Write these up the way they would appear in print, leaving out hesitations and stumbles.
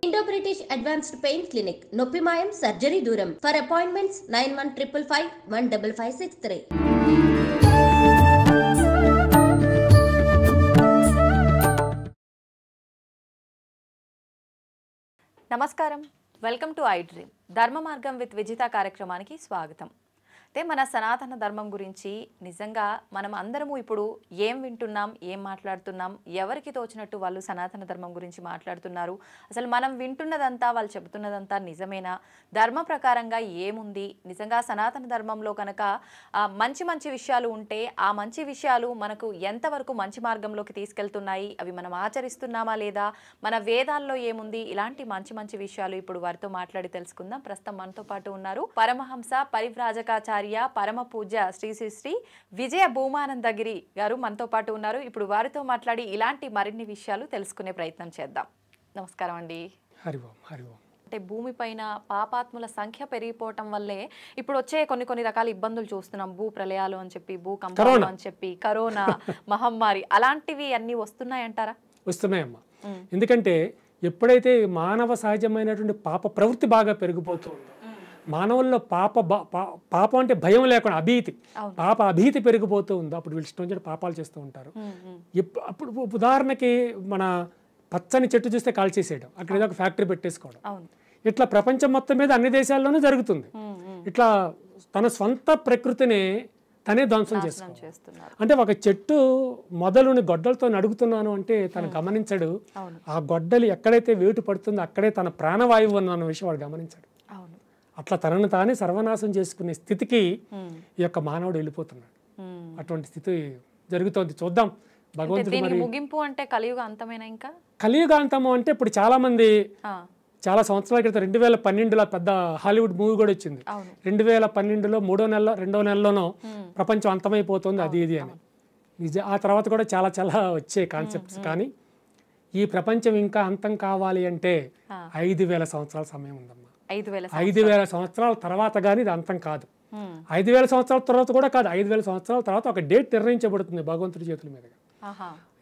Indo-British Advanced Pain Clinic, Noppimayam Surgery Duram. For appointments 9155515563. నమస్కారం, welcome to I dream. ధర్మ మార్గం with Vijitha కార్యక్రమానికి స్వాగతం. అయితే మన సనాతన ధర్మం గురించి నిజంగా మనం అందరము ఇప్పుడు ఏం వింటున్నాం, ఏం మాట్లాడుతున్నాం, ఎవరికి తోచినట్టు వాళ్ళు సనాతన ధర్మం గురించి మాట్లాడుతున్నారు, అసలు మనం వింటున్నదంతా వాళ్ళు చెబుతున్నదంతా నిజమేనా, ధర్మ ప్రకారంగా ఏముంది, నిజంగా సనాతన ధర్మంలో కనుక మంచి మంచి విషయాలు ఉంటే ఆ మంచి విషయాలు మనకు ఎంతవరకు మంచి మార్గంలోకి తీసుకెళ్తున్నాయి, అవి మనం ఆచరిస్తున్నామా లేదా, మన వేదాల్లో ఏముంది, ఇలాంటి మంచి మంచి విషయాలు ఇప్పుడు వారితో మాట్లాడి తెలుసుకుందాం. ప్రస్తుతం మనతో పాటు ఉన్నారు పరమహంస పరివ్రాజకాచార్య పరమ పూజ్య శ్రీ శ్రీ శ్రీ విజయ భూమానందగిరి గారు మనతో పాటు ఉన్నారు. ఇప్పుడు వారితో మాట్లాడి ఇలాంటి మరిన్ని విషయాలు తెలుసుకునే ప్రయత్నం చేద్దాం. నమస్కారం అండి. హరి ఓం, హరి ఓం. అంటే భూమిపైన పాపాత్ముల సంఖ్య పెరిగిపోవటం వల్లే ఇప్పుడు వచ్చే కొన్ని రకాల ఇబ్బందులు చూస్తున్నాం. భూ ప్రళయాలు అని చెప్పి, భూకంపాలు అని చెప్పి, కరోనా మహమ్మారి, అలాంటివి అన్ని వస్తున్నాయంటారా? వస్తున్నాయమ్మా. ఎందుకంటే ఎప్పుడైతే మానవ సహజమైనటువంటి పాప ప్రవృత్తి బాగా పెరిగిపోతుందో, మానవుల్లో పాపం అంటే భయం లేకుండా అభీతి, పాప అభీతి పెరిగిపోతూ ఉందో అప్పుడు వీళ్ళు ఇష్టం వచ్చినట్టు పాపాలు చేస్తూ ఉంటారు. అప్పుడు ఉదాహరణకి మన పచ్చని చెట్టు చూస్తే కాల్చేసేయడం, అక్కడ ఏదో ఒక ఫ్యాక్టరీ పెట్టేసుకోవడం, ఇట్లా ప్రపంచం మొత్తం మీద అన్ని దేశాల్లోనూ జరుగుతుంది. ఇట్లా తన స్వంత ప్రకృతిని తనే ధ్వంసం చేస్తున్నారు. అంటే ఒక చెట్టు మొదలుని గొడ్డలతో నడుగుతున్నాను అంటే తను గమనించడు, ఆ గొడ్డలి ఎక్కడైతే వేటు పడుతుందో అక్కడే తన ప్రాణవాయువు అన్న విషయం వాడు గమనించాడు. అట్లా తనను తానే సర్వనాశం చేసుకునే స్థితికి ఈ యొక్క మానవుడు వెళ్ళిపోతున్నాడు. అటువంటి స్థితి జరుగుతోంది. చూద్దాం భగవంతుడు. ముగింపు అంటే కలియుగ అంతమేనా? ఇంకా కలియుగ అంతము అంటే ఇప్పుడు చాలా మంది చాలా సంవత్సరాల క్రితం 2012లో పెద్ద హాలీవుడ్ మూవీ కూడా వచ్చింది. 2012లో 2వ నెలలోనో ప్రపంచం అంతమైపోతుంది అది ఇది అని. ఆ తర్వాత కూడా చాలా చాలా వచ్చే కాన్సెప్ట్స్. కానీ ఈ ప్రపంచం ఇంకా అంతం కావాలి అంటే 5000 సంవత్సరాల సమయం ఉందమ్మా. 5000 సంవత్సరాల తర్వాత కానీ ఇది అంతం కాదు. 5000 సంవత్సరాల తర్వాత కూడా కాదు, 5000 సంవత్సరాల తర్వాత ఒక డేట్ నిర్ణయించబడుతుంది భగవంతుడి చేతుల మీదుగా.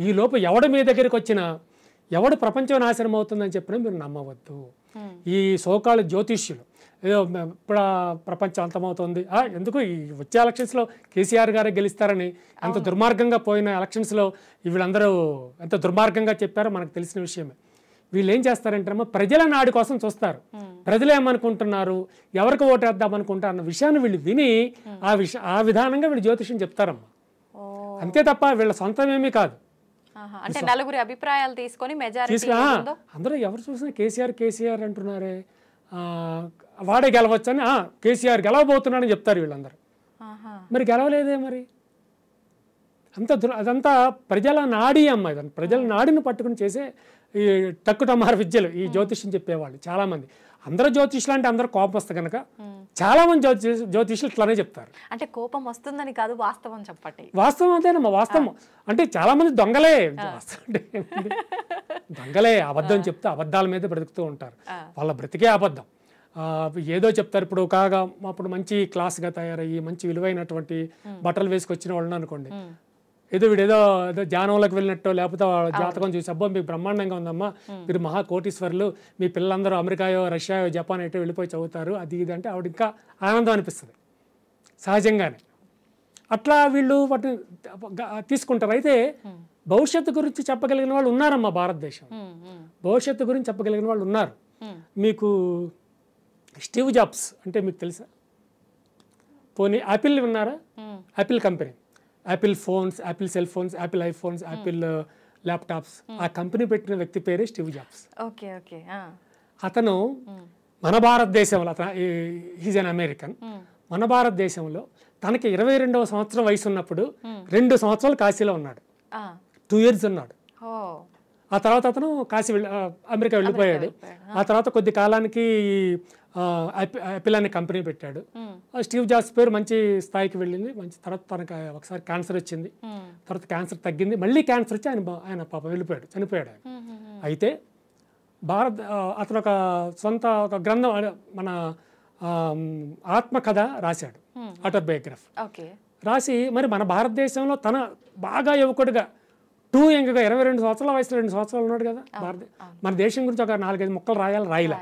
ఈ లోపు ఎవడు మీ దగ్గరికి వచ్చినా, ఎవడు ప్రపంచం నాశనం అవుతుందని చెప్పినా మీరు నమ్మవద్దు. ఈ సోకాళ్ళ జ్యోతిష్యులు ఏదో ఇప్పుడు ప్రపంచం అంతమవుతుంది, ఎందుకు ఈ వచ్చే ఎలక్షన్స్లో కేసీఆర్ గారే గెలుస్తారని ఎంత దుర్మార్గంగా పోయిన ఎలక్షన్స్లో వీళ్ళందరూ ఎంత దుర్మార్గంగా చెప్పారో మనకు తెలిసిన విషయమే. వీళ్ళు ఏం చేస్తారంటే ప్రజల నాడు కోసం చూస్తారు. ప్రజలు ఏమనుకుంటున్నారు, ఎవరికి ఓటేద్దాం అనుకుంటారు అన్న విషయాన్ని వీళ్ళు విని ఆ విధానంగా వీళ్ళు జ్యోతిష్యం చెప్తారమ్మా. అంతే తప్ప వీళ్ళ సొంతమేమీ కాదు. అంటే నలుగురి అభిప్రాయాలు తీసుకొని అందరూ ఎవరు చూసినా కేసీఆర్ అంటున్నారే, వాడే గెలవచ్చని, కేసీఆర్ గెలవబోతున్నాడని చెప్తారు వీళ్ళందరూ. మరి గెలవలేదే మరి. అదంతా ప్రజల నాడీ అమ్మ. ఇదంతా ప్రజల నాడిని పట్టుకుని చేసే ఈ టక్కుటమార విద్యలు ఈ జ్యోతిష్యం చెప్పేవాళ్ళు చాలామంది. అందరూ జ్యోతిష్యులు అంటే అందరూ కోపం వస్తే కనుక చాలా మంది జ్యోతిష్యులు ఇట్లానే చెప్తారు. అంటే కోపం వస్తుందని కాదు, వాస్తవం చెప్పండి. వాస్తవం అదేనమ్మా. వాస్తవం అంటే చాలా మంది దొంగలే. దొంగలే, అబద్ధం చెప్తే అబద్ధాల మీద బ్రతుకుతూ ఉంటారు. వాళ్ళ బ్రతికే అబద్ధం. ఏదో చెప్తారు. ఇప్పుడు అప్పుడు మంచి క్లాస్గా తయారయ్యి మంచి విలువైనటువంటి బట్టలు వేసుకొచ్చిన వాళ్ళని అనుకోండి, ఏదో వీడేదో ధ్యానంలోకి వెళ్ళినట్టు, లేకపోతే జాతకం చూసి అబ్బో మీకు బ్రహ్మాండంగా ఉందమ్మా, మీరు మహా కోటీశ్వరులు, మీ పిల్లలందరూ అమెరికాయో రష్యాయో జపాన్ ఎటో వెళ్ళిపోయి చదువుతారు అది ఇది అంటే ఆవిడ ఇంకా ఆనందం అనిపిస్తుంది సహజంగానే. అట్లా వీళ్ళు వాటిని తీసుకుంటారు. అయితే భవిష్యత్తు గురించి చెప్పగలిగిన వాళ్ళు ఉన్నారమ్మా భారతదేశం. భవిష్యత్తు గురించి చెప్పగలిగిన వాళ్ళు ఉన్నారు. మీకు స్టీవ్ జాబ్స్ అంటే మీకు తెలుసా? పోనీ యాపిల్ విన్నారా? Apple company, Apple phones, Apple cell phones, Apple iPhones, Apple laptops, ఆ కంపెనీ పెట్టిన వ్యక్తి పేరే స్టీవ్ జాబ్స్. అతను మన భారతదేశంలో, హీజ్ అన్ అమెరికన్, మన భారతదేశంలో తనకి 22వ సంవత్సరం వయసు ఉన్నప్పుడు 2 సంవత్సరాలు కాశీలో ఉన్నాడు. 2 years ఉన్నాడు. ఆ తర్వాత అతను అమెరికా వెళ్ళిపోయాడు. ఆ తర్వాత కొద్ది కాలానికి యాపిల్ అనే కంపెనీ పెట్టాడు. స్టీవ్ జాబ్స్ పేరు మంచి స్థాయికి వెళ్ళింది. మంచి తర్వాత తనకు ఒకసారి క్యాన్సర్ వచ్చింది. తర్వాత క్యాన్సర్ తగ్గింది, మళ్ళీ క్యాన్సర్ వచ్చి ఆయన పాప వెళ్ళిపోయాడు, చనిపోయాడు ఆయన. అయితే అతను ఒక గ్రంథం, మన ఆత్మకథ రాశాడు, ఆటోబయోగ్రఫీ రాసి మరి మన భారతదేశంలో తన బాగా యువకుడిగా టూ యంగ్గా 22 సంవత్సరాల వయసులో 2 సంవత్సరాలు ఉన్నాడు కదా మన దేశం గురించి ఒక 4-5 ముక్కలు రాయలా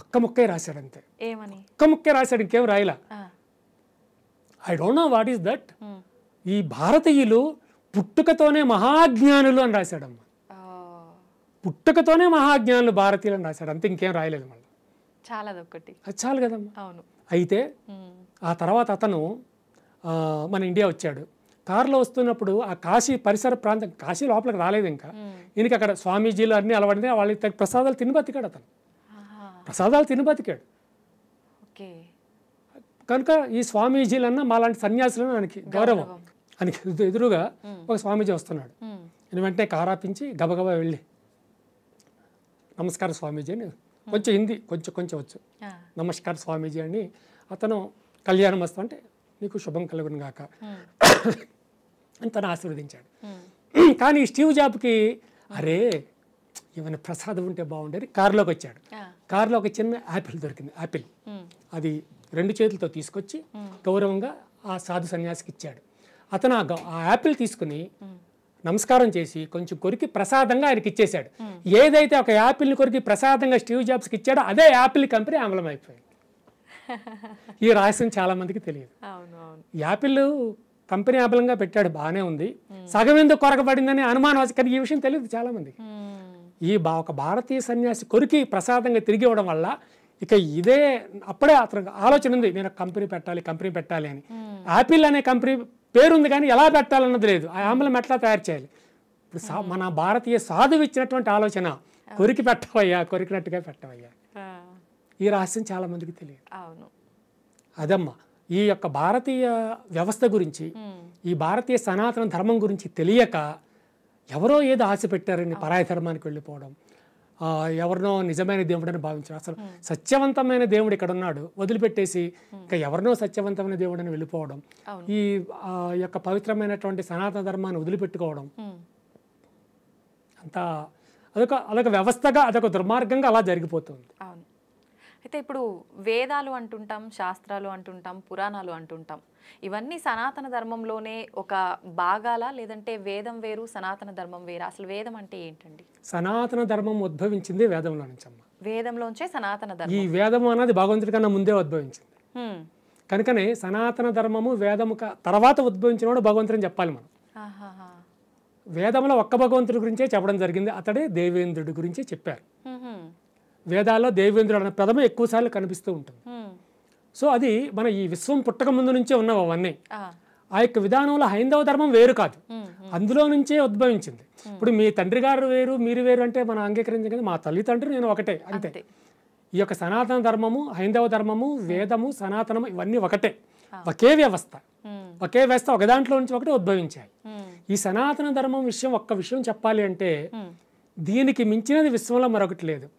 ఒక్క ముక్కే రాశాడు అంతే ఒక్క ముక్కే రాశాడు ఇంకేం రాయలా I don't know what is that ఈ భారతీయులు పుట్టుకతోనే మహాజ్ఞానులు అని రాశాడమ్మా పుట్టుకతోనే మహాజ్ఞానులు భారతీయులు అని రాశాడు అంతే ఇంకేం రాయలేదు మళ్ళీ అది చాలు కదమ్మా అయితే ఆ తర్వాత అతను మన ఇండియా వచ్చాడు కారులో వస్తున్నప్పుడు ఆ కాశీ పరిసర ప్రాంతం కాశీ లోపలికి రాలేదు ఇంకా ఈయనకి అక్కడ స్వామీజీలు అన్నీ అలవాడితే వాళ్ళకి ప్రసాదాలు తిని బతికాడు అతను ప్రసాదాలు తిని బతికాడు కనుక ఈ స్వామీజీలన్నా మాలాంటి సన్యాసులను ఆయనకి గౌరవం ఆయనకి ఎదురుగా ఒక స్వామీజీ వస్తున్నాడు నేను వెంటనే కారాపించి గబగబా వెళ్ళి నమస్కారం స్వామీజీ అని కొంచెం హిందీ కొంచెం వచ్చు నమస్కారం స్వామీజీ అని అతను కళ్యాణం వస్తా అంటే నీకు శుభం కలుగును గాక అని తను ఆశీర్వదించాడు కానీ స్టీవ్ జాబ్కి అరే ఏమైనా ప్రసాదం ఉంటే బాగుండేది కారులోకి వచ్చాడు కారులో ఒక చిన్న యాపిల్ దొరికింది యాపిల్ అది 2 చేతులతో తీసుకొచ్చి గౌరవంగా ఆ సాధు సన్యాసికి ఇచ్చాడు అతను ఆ యాపిల్ తీసుకుని నమస్కారం చేసి కొంచెం కొరికి ప్రసాదంగా ఆయనకి ఇచ్చేశాడు ఏదైతే ఒక యాపిల్ని కొరికి ప్రసాదంగా స్టీవ్ జాబ్స్కి ఇచ్చాడో అదే యాపిల్ కంపెనీ అమలం అయిపోయింది ఈ రహస్యం చాలా మందికి తెలియదు యాపిల్ కంపెనీ అమలంగా పెట్టాడు బాగానే ఉంది సగం ఎందుకు కొరకబడిందని అనుమానం కానీ ఈ విషయం తెలియదు చాలా మందికి ఒక భారతీయ సన్యాసి కొరికి ప్రసాదంగా తిరిగి ఇవ్వడం వల్ల ఇక ఇదే అప్పుడే అతను ఆలోచన ఉంది నేను కంపెనీ పెట్టాలి అని యాపిల్ అనే కంపెనీ పేరుంది కానీ ఎలా పెట్టాలన్నది లేదు ఆ ఆమ్లం ఎట్లా తయారు చేయాలి ఇప్పుడు మన భారతీయ సాధువు ఇచ్చినటువంటి ఆలోచన కొరికి కొరికినట్టుగా పెట్టవయ్యా ఈ రహస్యం చాలా మందికి తెలియదు అదమ్మా ఈ యొక్క భారతీయ వ్యవస్థ గురించి ఈ భారతీయ సనాతన ధర్మం గురించి తెలియక ఎవరో ఏదో ఆశ పెట్టారని పరాయ ధర్మానికి వెళ్ళిపోవడం ఎవరినో నిజమైన దేవుడని భావించారు అసలు సత్యవంతమైన దేవుడు ఇక్కడ ఉన్నాడు వదిలిపెట్టేసి ఇంకా ఎవరినో సత్యవంతమైన దేవుడని వెళ్ళిపోవడం ఈ యొక్క పవిత్రమైనటువంటి సనాతన ధర్మాన్ని వదిలిపెట్టుకోవడం అంతా అదొక వ్యవస్థగా అదొక దుర్మార్గంగా అలా జరిగిపోతుంది అయితే ఇప్పుడు వేదాలు అంటుంటాం శాస్త్రాలు అంటుంటాం పురాణాలు అంటుంటాం ఇవన్నీ సనాతన ధర్మంలోనే ఒక భాగాల లేదంటే వేదం వేరు సనాతన ధర్మం వేరు అసలు వేదం అంటే ఏంటండి సనాతన ధర్మం ఉద్భవించింది వేదంలో నుంచి అమ్మ వేదంలోంచే సనాతన ధర్మం ఈ వేదం అనేది భగవంతుడి కన్నా ముందే ఉద్భవించింది కనుకనే సనాతన ధర్మము వేదము తర్వాత ఉద్భవించినవాడు భగవంతుడిని చెప్పాలి మనం వేదంలో ఒక్క భగవంతుడి గురించే చెప్పడం జరిగింది అతడే దేవేంద్రుడి గురించి చెప్పారు వేదాల్లో దేవేంద్రుడు అనే పదము ఎక్కువసార్లు కనిపిస్తూ ఉంటుంది సో అది మన ఈ విశ్వం పుట్టక ముందు నుంచే ఉన్నవి అవన్నీ ఆ యొక్క విధానంలో హైందవ ధర్మం వేరు కాదు అందులో నుంచే ఉద్భవించింది ఇప్పుడు మీ తండ్రి గారు వేరు మీరు వేరు అంటే మనం అంగీకరించగలిగి మా తల్లిదండ్రులు నేను ఒకటే అంతే ఈ యొక్క సనాతన ధర్మము హైందవ ధర్మము వేదము సనాతనము ఇవన్నీ ఒకటే ఒకే వ్యవస్థ ఒక దాంట్లో నుంచి ఒకటి ఉద్భవించాయి ఈ సనాతన ధర్మం ఒక్క విషయం చెప్పాలి అంటే దీనికి మించినది విశ్వంలో మరొకటి లేదు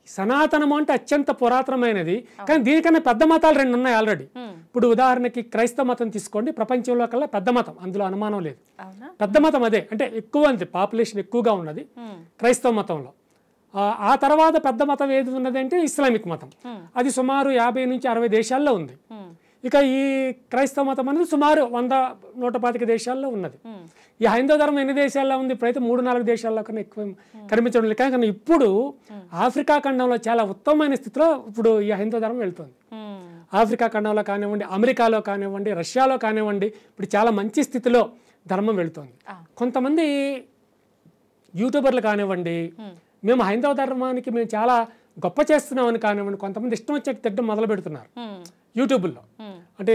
సనాతనము అంటే అత్యంత పురాతనమైనది కానీ దీనికన్నా పెద్ద మతాలు 2 ఉన్నాయి ఆల్రెడీ ఇప్పుడు ఉదాహరణకి క్రైస్తవ మతం తీసుకోండి ప్రపంచంలో కల్లా పెద్ద మతం అందులో అనుమానం లేదు పెద్ద మతం అదే అంటే ఎక్కువ అంతే పాపులేషన్ ఎక్కువగా ఉన్నది క్రైస్తవ మతంలో ఆ తర్వాత పెద్ద మతం ఏది ఉన్నది అంటే ఇస్లామిక్ మతం అది సుమారు 50 నుంచి 60 దేశాల్లో ఉంది ఇక ఈ క్రైస్తవ మతం అనేది సుమారు 100-125 దేశాల్లో ఉన్నది ఈ హైందవ ధర్మం ఎన్ని దేశాల్లో ఉంది ఇప్పుడైతే 3-4 దేశాల్లో కన్నా ఎక్కువ కనిపించడం లేదు కానీ ఇప్పుడు ఆఫ్రికా ఖండంలో చాలా ఉత్తమమైన స్థితిలో ఇప్పుడు ఈ హైందవ ధర్మం వెళ్తుంది ఆఫ్రికా ఖండంలో కానివ్వండి అమెరికాలో కానివ్వండి రష్యాలో కానివ్వండి ఇప్పుడు చాలా మంచి స్థితిలో ధర్మం వెళ్తుంది కొంతమంది యూట్యూబర్లు కానివ్వండి మేము హైందవ ధర్మానికి మేము చాలా గొప్ప చేస్తున్నామని కానివ్వండి కొంతమంది ఇష్టం వచ్చే తిట్టడం మొదలు పెడుతున్నారు యూట్యూబ్లో అంటే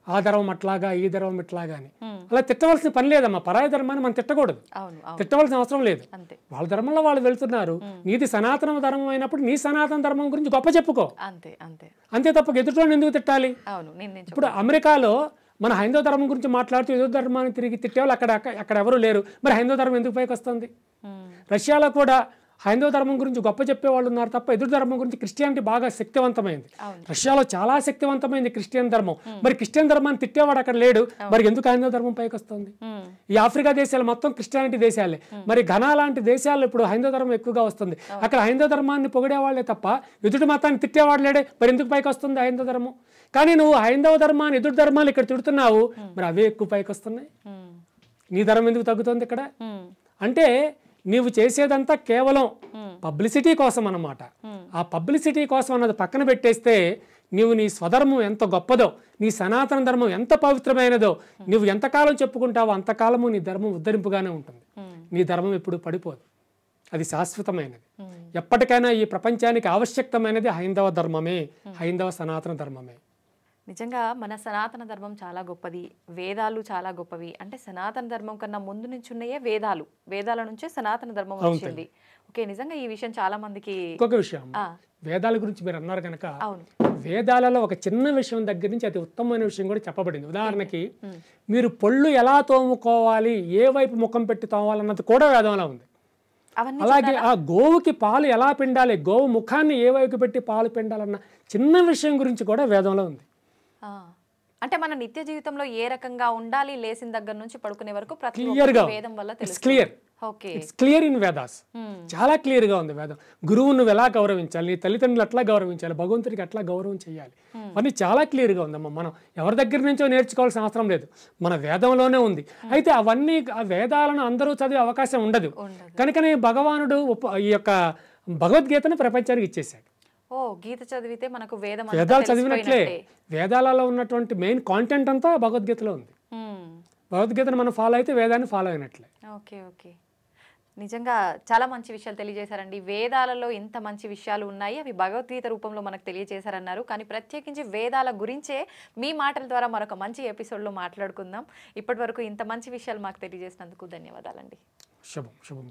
ఆ ధర్మం అట్లాగా ఈ ధర్మం ఇట్లాగా అని అలా తిట్టవలసిన పని లేదమ్మా పరాయ ధర్మాన్ని మనం తిట్టకూడదు తిట్టవలసిన అవసరం లేదు వాళ్ళ ధర్మంలో వాళ్ళు వెళ్తున్నారు నీది సనాతన ధర్మం అయినప్పుడు నీ సనాతన ధర్మం గురించి గొప్ప చెప్పుకో అంతే తప్ప ఎదుటి ఎందుకు తిట్టాలి ఇప్పుడు అమెరికాలో మన హైందవ ధర్మం గురించి మాట్లాడుతూ ఎదురు ధర్మాన్ని తిరిగి తిట్టేవాళ్ళు అక్కడ ఎవరు లేరు మరి హైందవ ధర్మం ఎందుకు పైకి వస్తుంది రష్యాలో కూడా హైందవ ధర్మం గురించి గొప్ప చెప్పేవాళ్ళు ఉన్నారు తప్ప ఎదురు ధర్మం గురించి క్రిస్టియానిటీ బాగా శక్తివంతమైంది రష్యాలో చాలా శక్తివంతమైంది క్రిస్టియన్ ధర్మం మరి క్రిస్టియన్ ధర్మాన్ని తిట్టేవాడు అక్కడ లేడు మరి ఎందుకు హైందవ ధర్మం పైకి వస్తుంది ఈ ఆఫ్రికా దేశాలు మొత్తం క్రిస్టియానిటీ దేశాలే మరి ఘనా లాంటి దేశాల్లో ఇప్పుడు హైందవ ధర్మం ఎక్కువగా వస్తుంది అక్కడ హైందవ ధర్మాన్ని పొగిడేవాళ్లే తప్ప ఎదుటి మతాన్ని తిట్టేవాడు లేడే మరి ఎందుకు పైకి వస్తుంది హైందవ ధర్మం కానీ నువ్వు హైందవ ధర్మాన్ని ఎదుటి ధర్మాలు ఇక్కడ తిడుతున్నావు మరి అవే ఎక్కువ పైకి వస్తున్నాయి నీ ధర్మం ఎందుకు తగ్గుతుంది ఇక్కడ? అంటే నీవు చేసేదంతా కేవలం పబ్లిసిటీ కోసం అన్నమాట. ఆ పబ్లిసిటీ కోసం అన్నది పక్కన పెట్టేస్తే నీవు నీ స్వధర్మం ఎంత గొప్పదో, నీ సనాతన ధర్మం ఎంత పవిత్రమైనదో నువ్వు ఎంతకాలం చెప్పుకుంటావో అంతకాలము నీ ధర్మం ఉద్ధరింపుగానే ఉంటుంది. నీ ధర్మం ఎప్పుడు పడిపోదు, అది శాశ్వతమైనది. ఎప్పటికైనా ఈ ప్రపంచానికి ఆవశ్యకమైనది హైందవ ధర్మమే, హైందవ సనాతన ధర్మమే. నిజంగా మన సనాతన ధర్మం చాలా గొప్పది, వేదాలు చాలా గొప్పవి. అంటే సనాతన ధర్మం కన్నా ముందు నుంచి ఉన్నాయే వేదాలు, వేదాల నుంచే సనాతన ధర్మం వచ్చింది. ఓకే, నిజంగా ఈ విషయం చాలా మందికి. ఇంకొక విషయం, వేదాల గురించి మీరు అన్నారు కనుక, వేదాలలో ఒక చిన్న విషయం దగ్గర నుంచి అతి ఉత్తమమైన విషయం కూడా చెప్పబడింది. ఉదాహరణకి మీరు పళ్ళు ఎలా తోముకోవాలి, ఏ వైపు ముఖం పెట్టి తోమాలన్నది కూడా వేదంలో ఉంది. అలాగే ఆ గోవుకి పాలు ఎలా పిండాలి, గోవు ముఖాన్ని ఏ వైపు పెట్టి పాలు పిండాలన్న చిన్న విషయం గురించి కూడా వేదంలో ఉంది. అంటే మన నిత్య జీవితంలో ఏ రకంగా ఉండాలి, లేసిన దగ్గర నుంచి పడుకునే వరకు ప్రతి వేదం వల్ల తెలుస్తుంది. It's clear in Vedas. చాలా క్లియర్ గా ఉంది వేదం. గురువు నువ్వు ఎలా గౌరవించాలి, నీ తల్లిదండ్రులు ఎట్లా గౌరవించాలి, భగవంతుడికి ఎట్లా గౌరవం చేయాలి, అవన్నీ చాలా క్లియర్ గా ఉందమ్మా. మనం ఎవరి దగ్గర నుంచో నేర్చుకోవాల్సిన అవసరం లేదు, మన వేదంలోనే ఉంది. అయితే అవన్నీ ఆ వేదాలను అందరూ చదివే అవకాశం ఉండదు కనుకనే భగవానుడు ఈ యొక్క భగవద్గీతను ప్రపంచానికి ఇచ్చేసాడు. గీత చదివితే మనకు వేదాలు చదివినట్లే. వేదాలలో ఉన్నటువంటి మెయిన్ కాంటెంట్ అంతా భగవద్గీతలో ఉంది. భగవద్గీతను మనం ఫాలో అయితే వేదాన్ని ఫాలో అయినట్లే. ఓకే ఓకే, నిజంగా చాలా మంచి విషయాలు తెలియజేశారండి. వేదాలలో ఇంత మంచి విషయాలు ఉన్నాయి, అవి భగవద్గీత రూపంలో మనకు తెలియజేశారన్నారు. కానీ ప్రత్యేకించి వేదాల గురించే మీ మాటల ద్వారా మరొక మంచి ఎపిసోడ్లో మాట్లాడుకుందాం. ఇప్పటి వరకు ఇంత మంచి విషయాలు మాకు తెలియజేసినందుకు ధన్యవాదాలండి. శుభం శుభం.